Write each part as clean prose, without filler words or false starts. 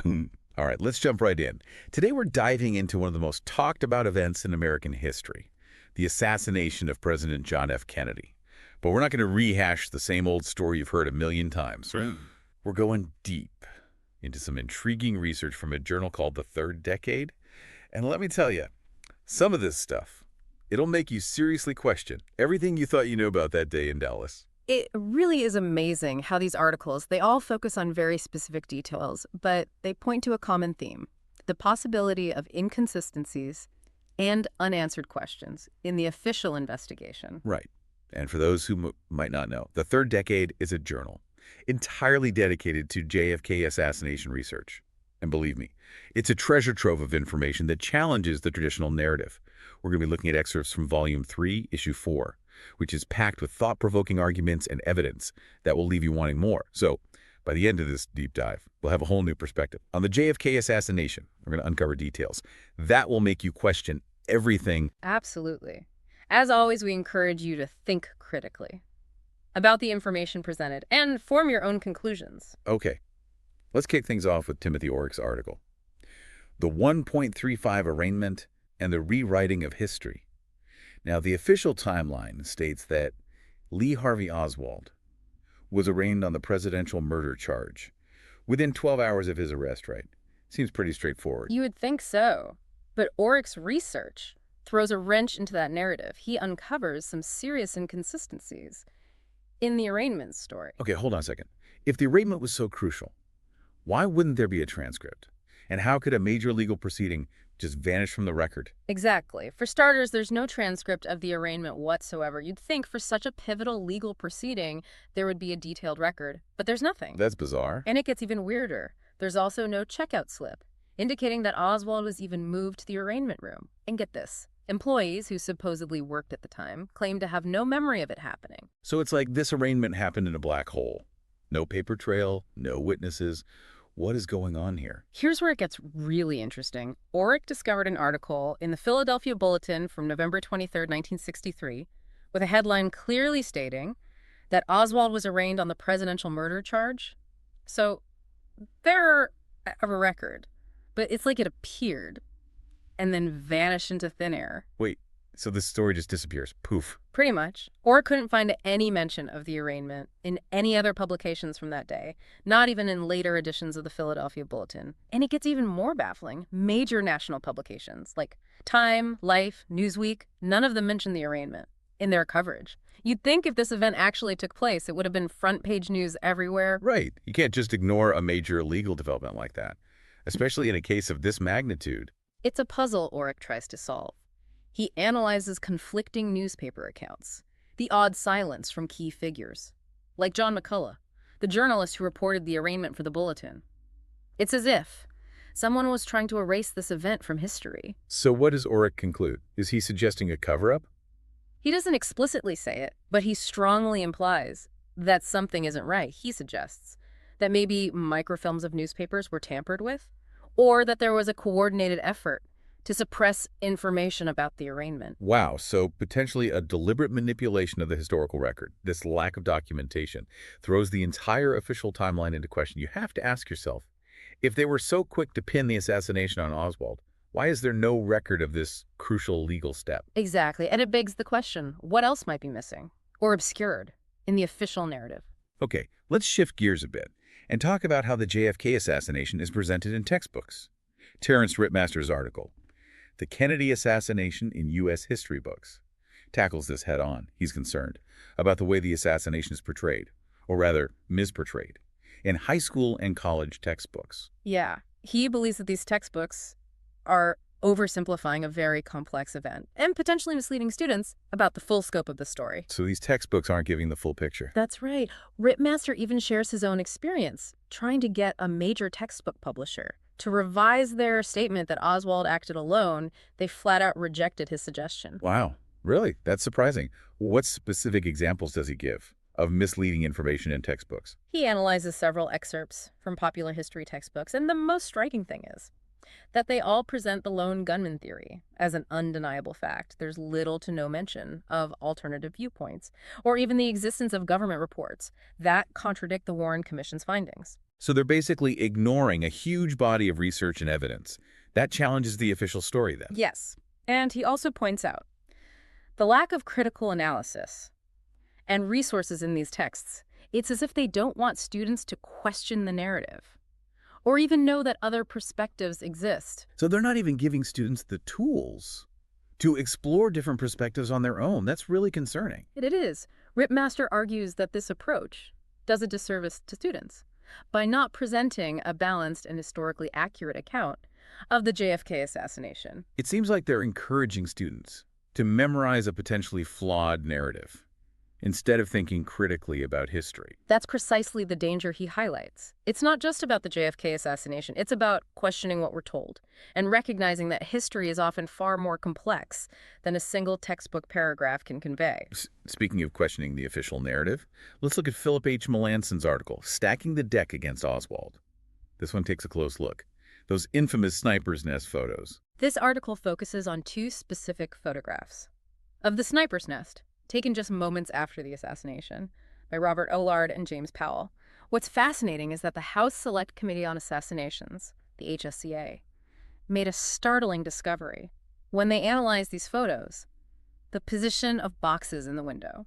All right, let's jump right in. Today we're diving into one of the most talked about events in American history, the assassination of President John F. Kennedy. But we're not going to rehash the same old story you've heard a million times. Right. We're going deep into some intriguing research from a journal called The Third Decade. And let me tell you, some of this stuff, it'll make you seriously question everything you thought you knew about that day in Dallas. It really is amazing how these articles, they all focus on very specific details, but they point to a common theme, the possibility of inconsistencies and unanswered questions in the official investigation. Right. And for those who might not know, The Third Decade is a journal entirely dedicated to JFK assassination research. And believe me, it's a treasure trove of information that challenges the traditional narrative. We're going to be looking at excerpts from Volume 3, Issue 4, which is packed with thought-provoking arguments and evidence that will leave you wanting more. So, by the end of this deep dive, we'll have a whole new perspective. On the JFK assassination, we're going to uncover details. That will make you question everything. Absolutely. As always, we encourage you to think critically about the information presented and form your own conclusions. Okay, let's kick things off with Timothy Oreck's article, The 1.35 Arraignment and the Rewriting of History. Now, the official timeline states that Lee Harvey Oswald was arraigned on the presidential murder charge within 12 hours of his arrest, right? Seems pretty straightforward. You would think so. But Oreck's research throws a wrench into that narrative. He uncovers some serious inconsistencies in the arraignment story. Okay, hold on a second. If the arraignment was so crucial, why wouldn't there be a transcript? And how could a major legal proceeding just vanish from the record? Exactly. For starters, there's no transcript of the arraignment whatsoever. You'd think for such a pivotal legal proceeding, there would be a detailed record, but there's nothing. That's bizarre. And it gets even weirder. There's also no checkout slip, indicating that Oswald was even moved to the arraignment room. And get this, employees who supposedly worked at the time claim to have no memory of it happening. So it's like this arraignment happened in a black hole. No paper trail, no witnesses. What is going on here? Here's where it gets really interesting. Oreck discovered an article in the Philadelphia Bulletin from November 23, 1963, with a headline clearly stating that Oswald was arraigned on the presidential murder charge. So they're a record, but it's like it appeared and then vanished into thin air. Wait, so this story just disappears. Poof. Pretty much. Or couldn't find any mention of the arraignment in any other publications from that day, not even in later editions of the Philadelphia Bulletin. And it gets even more baffling. Major national publications like Time, Life, Newsweek, none of them mention the arraignment in their coverage. You'd think if this event actually took place, it would have been front-page news everywhere. Right. You can't just ignore a major legal development like that, especially in a case of this magnitude. It's a puzzle Oreck tries to solve. He analyzes conflicting newspaper accounts, the odd silence from key figures, like John McCullough, the journalist who reported the arraignment for the Bulletin. It's as if someone was trying to erase this event from history. So what does Oreck conclude? Is he suggesting a cover-up? He doesn't explicitly say it, but he strongly implies that something isn't right. He suggests that maybe microfilms of newspapers were tampered with, or that there was a coordinated effort to suppress information about the arraignment. Wow, so potentially a deliberate manipulation of the historical record. This lack of documentation throws the entire official timeline into question. You have to ask yourself, if they were so quick to pin the assassination on Oswald, why is there no record of this crucial legal step? Exactly, and it begs the question, what else might be missing or obscured in the official narrative? Okay, let's shift gears a bit and talk about how the JFK assassination is presented in textbooks. Terrence Rittmaster's article, The Kennedy Assassination in U.S. History Books, tackles this head-on. He's concerned about the way the assassination is portrayed, or rather, misportrayed, in high school and college textbooks. Yeah, he believes that these textbooks are oversimplifying a very complex event and potentially misleading students about the full scope of the story. So these textbooks aren't giving the full picture. That's right. Rittmaster even shares his own experience trying to get a major textbook publisher to revise their statement that Oswald acted alone. They flat out rejected his suggestion. Wow, really? That's surprising. What specific examples does he give of misleading information in textbooks? He analyzes several excerpts from popular history textbooks, and the most striking thing is that they all present the lone gunman theory as an undeniable fact. There's little to no mention of alternative viewpoints, or even the existence of government reports that contradict the Warren Commission's findings. So they're basically ignoring a huge body of research and evidence. That challenges the official story then. Yes. And he also points out the lack of critical analysis and resources in these texts. It's as if they don't want students to question the narrative or even know that other perspectives exist. So they're not even giving students the tools to explore different perspectives on their own. That's really concerning. It is. Ripmaster argues that this approach does a disservice to students by not presenting a balanced and historically accurate account of the JFK assassination. It seems like they're encouraging students to memorize a potentially flawed narrative instead of thinking critically about history. That's precisely the danger he highlights. It's not just about the JFK assassination. It's about questioning what we're told and recognizing that history is often far more complex than a single textbook paragraph can convey. Speaking of questioning the official narrative, let's look at Philip H. Melanson's article, Stacking the Deck Against Oswald. This one takes a close look. Those infamous sniper's nest photos. This article focuses on two specific photographs of the sniper's nest, taken just moments after the assassination by Robert Ollard and James Powell. What's fascinating is that the House Select Committee on Assassinations, the HSCA, made a startling discovery. When they analyzed these photos, the position of boxes in the window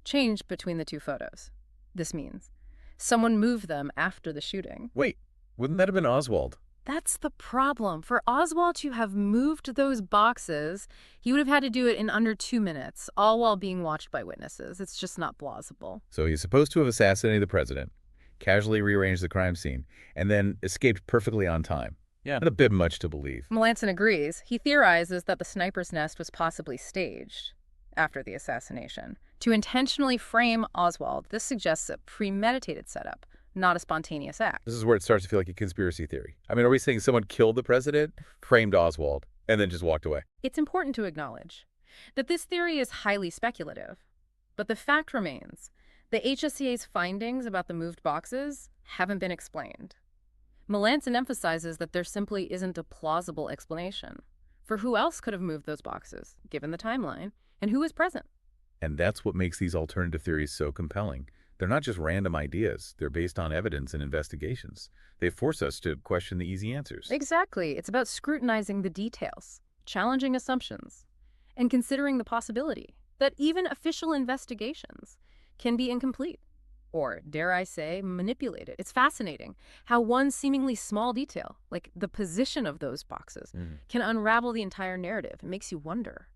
changed between the two photos. This means someone moved them after the shooting. Wait, wouldn't that have been Oswald? That's the problem. For Oswald to have moved those boxes, he would have had to do it in under 2 minutes, all while being watched by witnesses. It's just not plausible. So he's supposed to have assassinated the president, casually rearranged the crime scene, and then escaped perfectly on time. Yeah, not a bit much to believe. Melanson agrees. He theorizes that the sniper's nest was possibly staged after the assassination. To intentionally frame Oswald, this suggests a premeditated setup, not a spontaneous act. This is where it starts to feel like a conspiracy theory. I mean, are we saying someone killed the president, framed Oswald, and then just walked away? It's important to acknowledge that this theory is highly speculative, but the fact remains the HSCA's findings about the moved boxes haven't been explained. Melanson emphasizes that there simply isn't a plausible explanation for who else could have moved those boxes, given the timeline, and who was present. And that's what makes these alternative theories so compelling. They're not just random ideas. They're based on evidence and investigations. They force us to question the easy answers. Exactly. It's about scrutinizing the details, challenging assumptions, and considering the possibility that even official investigations can be incomplete or, dare I say, manipulated. It's fascinating how one seemingly small detail, like the position of those boxes, can unravel the entire narrative. It makes you wonder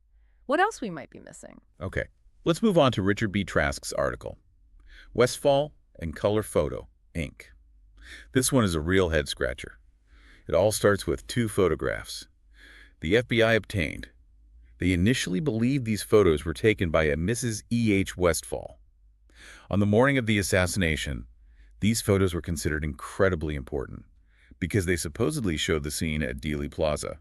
what else we might be missing. Okay, let's move on to Richard B. Trask's article, Westfall and Color Photo, Inc. This one is a real head-scratcher. It all starts with two photographs the FBI obtained. They initially believed these photos were taken by a Mrs. E.H. Westfall. On the morning of the assassination, these photos were considered incredibly important because they supposedly showed the scene at Dealey Plaza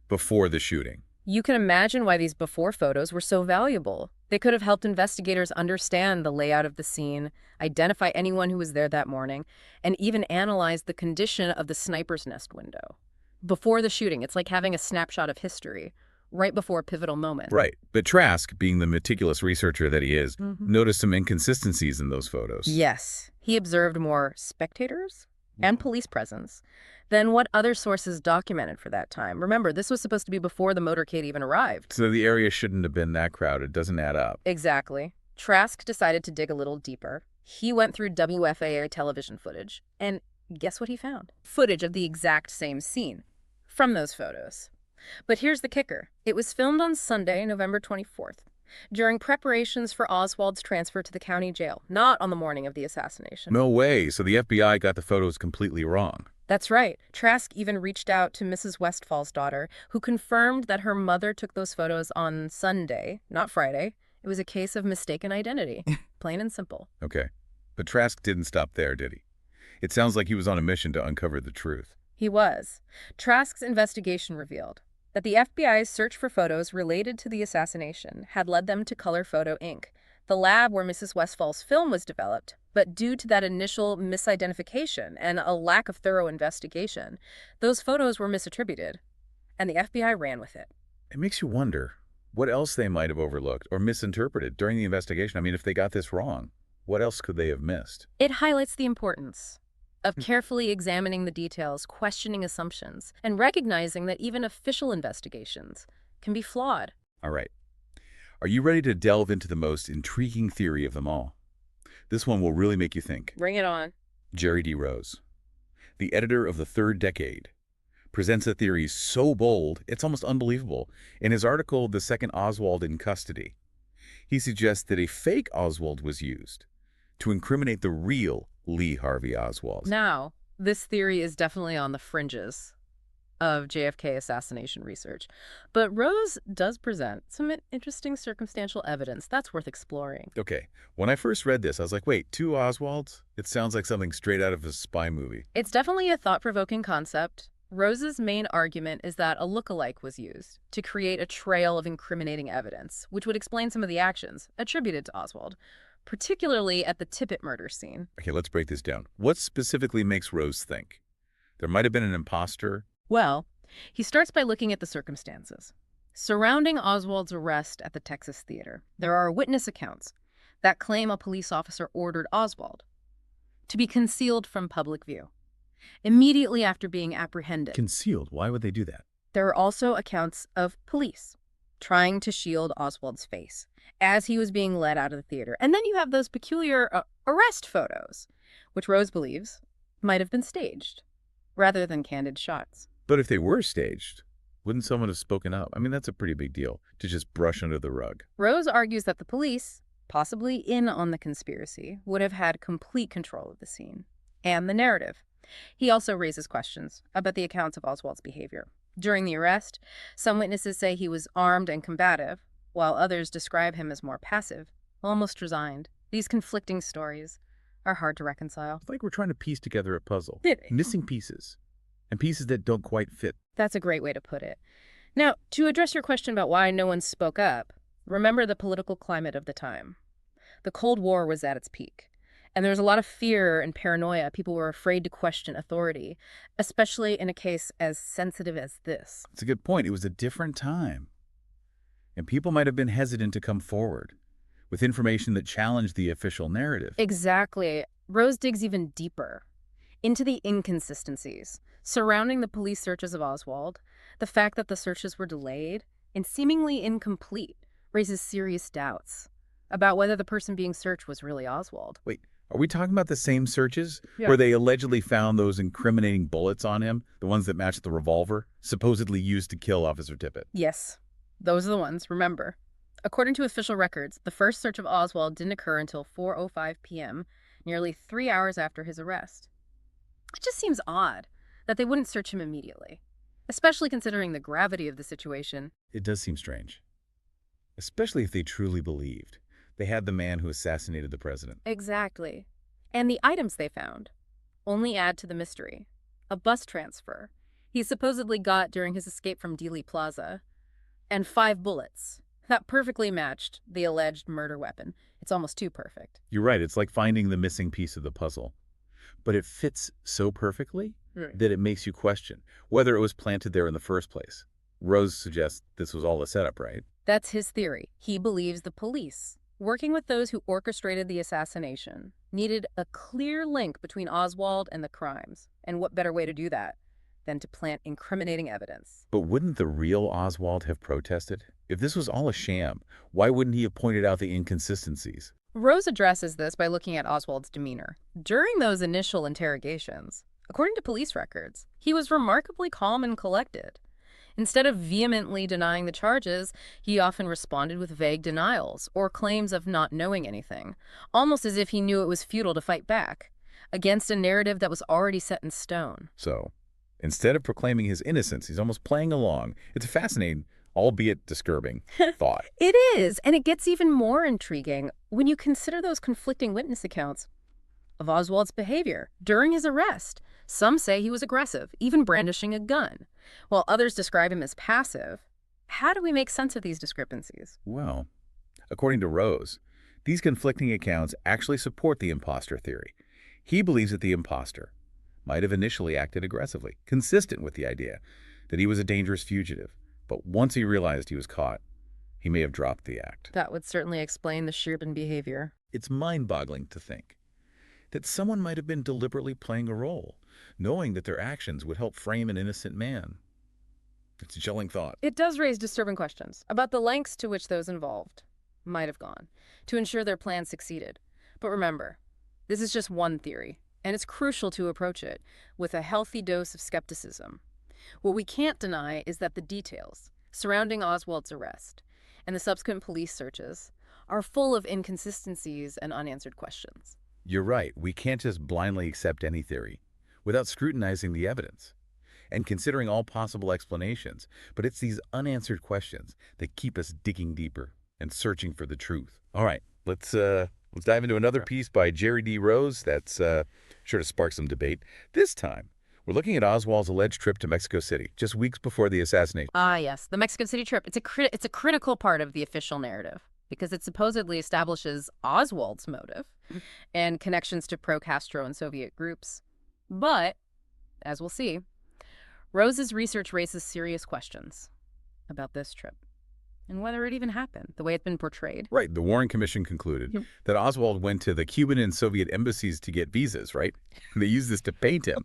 before the shooting. You can imagine why these before photos were so valuable. They could have helped investigators understand the layout of the scene, identify anyone who was there that morning, and even analyze the condition of the sniper's nest window. Before the shooting, it's like having a snapshot of history, right before a pivotal moment. Right. But Trask, being the meticulous researcher that he is, noticed some inconsistencies in those photos. Yes. He observed more spectators and police presence than what other sources documented for that time. Remember, this was supposed to be before the motorcade even arrived. So the area shouldn't have been that crowded. Doesn't add up. Exactly. Trask decided to dig a little deeper. He went through WFAA television footage, and guess what he found? Footage of the exact same scene from those photos. But here's the kicker. It was filmed on Sunday, November 24th, during preparations for Oswald's transfer to the county jail, not on the morning of the assassination. No way. So the FBI got the photos completely wrong. That's right. Trask even reached out to Mrs. Westfall's daughter, who confirmed that her mother took those photos on Sunday, not Friday. It was a case of mistaken identity, plain and simple. Okay. But Trask didn't stop there, did he? It sounds like he was on a mission to uncover the truth. He was. Trask's investigation revealed that the FBI's search for photos related to the assassination had led them to Color Photo Inc., the lab where Mrs. Westfall's film was developed. But due to that initial misidentification and a lack of thorough investigation, those photos were misattributed, and the FBI ran with it. It makes you wonder what else they might have overlooked or misinterpreted during the investigation. I mean, if they got this wrong, what else could they have missed? It highlights the importance of carefully examining the details, questioning assumptions, and recognizing that even official investigations can be flawed. All right. Are you ready to delve into the most intriguing theory of them all? This one will really make you think. Bring it on. Jerry D. Rose, the editor of The Third Decade, presents a theory so bold it's almost unbelievable. In his article, The Second Oswald in Custody, he suggests that a fake Oswald was used to incriminate the real Lee Harvey Oswald. Now, this theory is definitely on the fringes of JFK assassination research, but Rose does present some interesting circumstantial evidence that's worth exploring. Okay, when I first read this, I was like, wait, two Oswalds? It sounds like something straight out of a spy movie. It's definitely a thought-provoking concept. Rose's main argument is that a look-alike was used to create a trail of incriminating evidence, which would explain some of the actions attributed to Oswald, particularly at the Tippit murder scene. Okay, let's break this down. What specifically makes Rose think there might have been an imposter? Well, he starts by looking at the circumstances surrounding Oswald's arrest at the Texas Theater. There are witness accounts that claim a police officer ordered Oswald to be concealed from public view immediately after being apprehended. Concealed? Why would they do that? There are also accounts of police trying to shield Oswald's face as he was being led out of the theater. And then you have those peculiar arrest photos, which Rose believes might have been staged rather than candid shots. But if they were staged, wouldn't someone have spoken up? I mean, that's a pretty big deal to just brush under the rug. Rose argues that the police, possibly in on the conspiracy, would have had complete control of the scene and the narrative. He also raises questions about the accounts of Oswald's behavior. During the arrest, some witnesses say he was armed and combative, while others describe him as more passive, almost resigned. These conflicting stories are hard to reconcile. It's like we're trying to piece together a puzzle. It- Missing pieces. And pieces that don't quite fit. That's a great way to put it. Now, to address your question about why no one spoke up, remember the political climate of the time. The Cold War was at its peak, and there was a lot of fear and paranoia. People were afraid to question authority, especially in a case as sensitive as this. It's a good point. It was a different time. And people might have been hesitant to come forward with information that challenged the official narrative. Exactly. Rose digs even deeper into the inconsistencies surrounding the police searches of Oswald. The fact that the searches were delayed and seemingly incomplete raises serious doubts about whether the person being searched was really Oswald. Wait, are we talking about the same searches Yeah. where they allegedly found those incriminating bullets on him, the ones that matched the revolver, supposedly used to kill Officer Tippit? Yes, those are the ones, remember. According to official records, the first search of Oswald didn't occur until 4:05 p.m., nearly 3 hours after his arrest. It just seems odd that they wouldn't search him immediately, especially considering the gravity of the situation. It does seem strange, especially if they truly believed they had the man who assassinated the president. Exactly. And the items they found only add to the mystery. A bus transfer he supposedly got during his escape from Dealey Plaza, and 5 bullets that perfectly matched the alleged murder weapon. It's almost too perfect. You're right, it's like finding the missing piece of the puzzle. But it fits so perfectly that it makes you question whether it was planted there in the first place. Rose suggests this was all a setup, right? That's his theory. He believes the police, working with those who orchestrated the assassination, needed a clear link between Oswald and the crimes. And what better way to do that than to plant incriminating evidence? But wouldn't the real Oswald have protested? If this was all a sham, why wouldn't he have pointed out the inconsistencies? Rose addresses this by looking at Oswald's demeanor. During those initial interrogations, according to police records, he was remarkably calm and collected. Instead of vehemently denying the charges, he often responded with vague denials or claims of not knowing anything, almost as if he knew it was futile to fight back against a narrative that was already set in stone. So, instead of proclaiming his innocence, he's almost playing along. It's a fascinating, albeit disturbing, thought. It is, and it gets even more intriguing when you consider those conflicting witness accounts of Oswald's behavior during his arrest. Some say he was aggressive, even brandishing a gun, while others describe him as passive. How do we make sense of these discrepancies? Well, according to Rose, these conflicting accounts actually support the imposter theory. He believes that the imposter might have initially acted aggressively, consistent with the idea that he was a dangerous fugitive. But once he realized he was caught, he may have dropped the act. That would certainly explain the Sherbin behavior. It's mind-boggling to think that someone might have been deliberately playing a role, knowing that their actions would help frame an innocent man. It's a chilling thought. It does raise disturbing questions about the lengths to which those involved might have gone to ensure their plan succeeded. But remember, this is just one theory, and it's crucial to approach it with a healthy dose of skepticism. What we can't deny is that the details surrounding Oswald's arrest and the subsequent police searches are full of inconsistencies and unanswered questions. You're right. We can't just blindly accept any theory without scrutinizing the evidence and considering all possible explanations. But it's these unanswered questions that keep us digging deeper and searching for the truth. All right, let's dive into another piece by Jerry D. Rose that's sure to spark some debate. This time, we're looking at Oswald's alleged trip to Mexico City, just weeks before the assassination. Ah, yes, the Mexico City trip. It's a critical part of the official narrative because it supposedly establishes Oswald's motive and connections to pro-Castro and Soviet groups. But, as we'll see, Rose's research raises serious questions about this trip and whether it even happened, the way it's been portrayed. Right. The Warren Commission concluded that Oswald went to the Cuban and Soviet embassies to get visas, right? They used this to paint him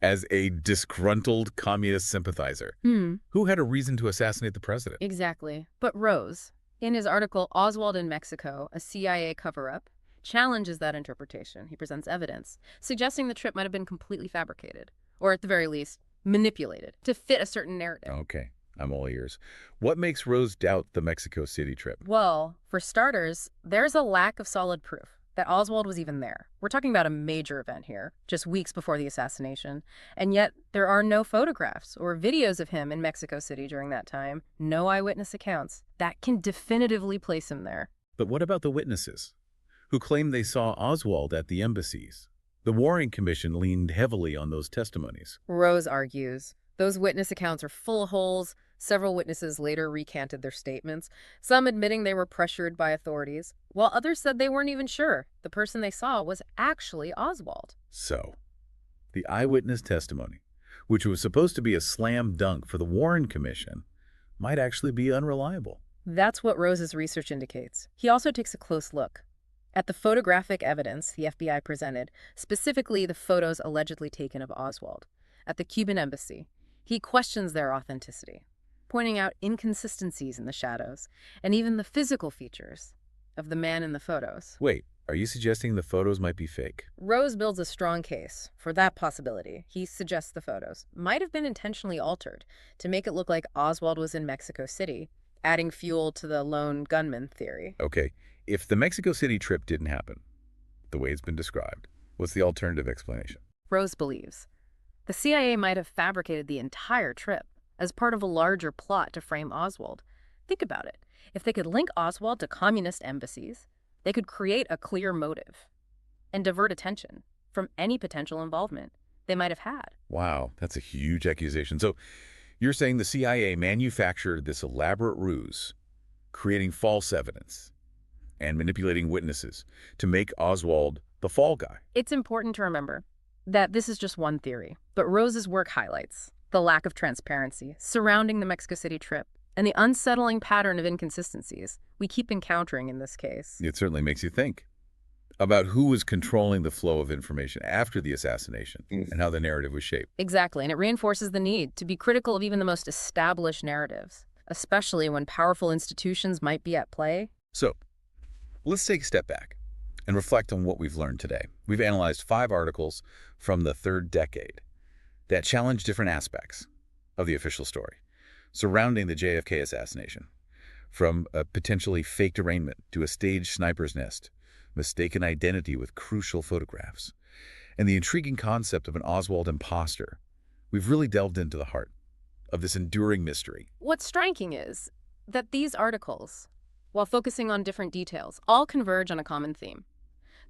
as a disgruntled communist sympathizer who had a reason to assassinate the president. Exactly. But Rose, in his article, Oswald in Mexico, a CIA cover-up, challenges that interpretation. He presents evidence, suggesting the trip might have been completely fabricated, or at the very least, manipulated to fit a certain narrative. Okay. I'm all ears. What makes Rose doubt the Mexico City trip? Well, for starters, there's a lack of solid proof that Oswald was even there. We're talking about a major event here, just weeks before the assassination, and yet there are no photographs or videos of him in Mexico City during that time, no eyewitness accounts that can definitively place him there. But what about the witnesses who claim they saw Oswald at the embassies? The Warren Commission leaned heavily on those testimonies. Rose argues those witness accounts are full of holes. Several witnesses later recanted their statements, some admitting they were pressured by authorities, while others said they weren't even sure the person they saw was actually Oswald. So, the eyewitness testimony, which was supposed to be a slam dunk for the Warren Commission, might actually be unreliable. That's what Rose's research indicates. He also takes a close look at the photographic evidence the FBI presented, specifically the photos allegedly taken of Oswald at the Cuban embassy. He questions their authenticity, pointing out inconsistencies in the shadows and even the physical features of the man in the photos. Wait, are you suggesting the photos might be fake? Rose builds a strong case for that possibility. He suggests the photos might have been intentionally altered to make it look like Oswald was in Mexico City, adding fuel to the lone gunman theory. Okay, if the Mexico City trip didn't happen, the way it's been described, what's the alternative explanation? Rose believes the CIA might have fabricated the entire trip as part of a larger plot to frame Oswald. Think about it. If they could link Oswald to communist embassies, they could create a clear motive and divert attention from any potential involvement they might have had. Wow, that's a huge accusation. So you're saying the CIA manufactured this elaborate ruse, creating false evidence and manipulating witnesses to make Oswald the fall guy. It's important to remember that this is just one theory, but Rose's work highlights the lack of transparency surrounding the Mexico City trip and the unsettling pattern of inconsistencies we keep encountering in this case. It certainly makes you think about who was controlling the flow of information after the assassination and how the narrative was shaped. Exactly, and it reinforces the need to be critical of even the most established narratives, especially when powerful institutions might be at play. So, let's take a step back and reflect on what we've learned today. We've analyzed 5 articles from the third decade that challenge different aspects of the official story surrounding the JFK assassination, from a potentially faked arraignment to a staged sniper's nest, mistaken identity with crucial photographs, and the intriguing concept of an Oswald imposter. We've really delved into the heart of this enduring mystery. What's striking is that these articles, while focusing on different details, all converge on a common theme: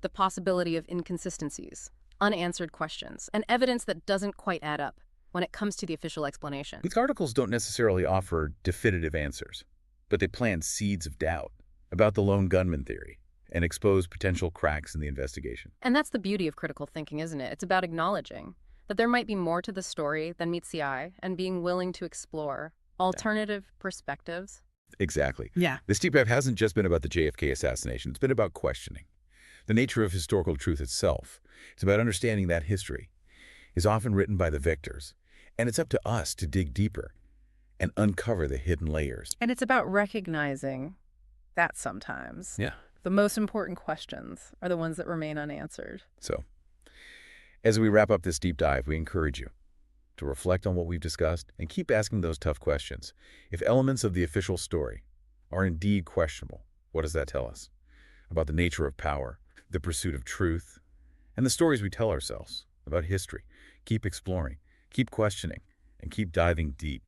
the possibility of inconsistencies, unanswered questions, and evidence that doesn't quite add up when it comes to the official explanation. These articles don't necessarily offer definitive answers, but they plant seeds of doubt about the lone gunman theory and expose potential cracks in the investigation. And that's the beauty of critical thinking, isn't it? It's about acknowledging that there might be more to the story than meets the eye and being willing to explore alternative perspectives. Exactly. Yeah. This deep dive hasn't just been about the JFK assassination. It's been about questioning The nature of historical truth itself. It's about understanding that history is often written by the victors, and it's up to us to dig deeper and uncover the hidden layers. And it's about recognizing that sometimes Yeah. the most important questions are the ones that remain unanswered. So, as we wrap up this deep dive, we encourage you to reflect on what we've discussed and keep asking those tough questions. If elements of the official story are indeed questionable, what does that tell us about the nature of power, the pursuit of truth, and the stories we tell ourselves about history? Keep exploring, keep questioning, and keep diving deep.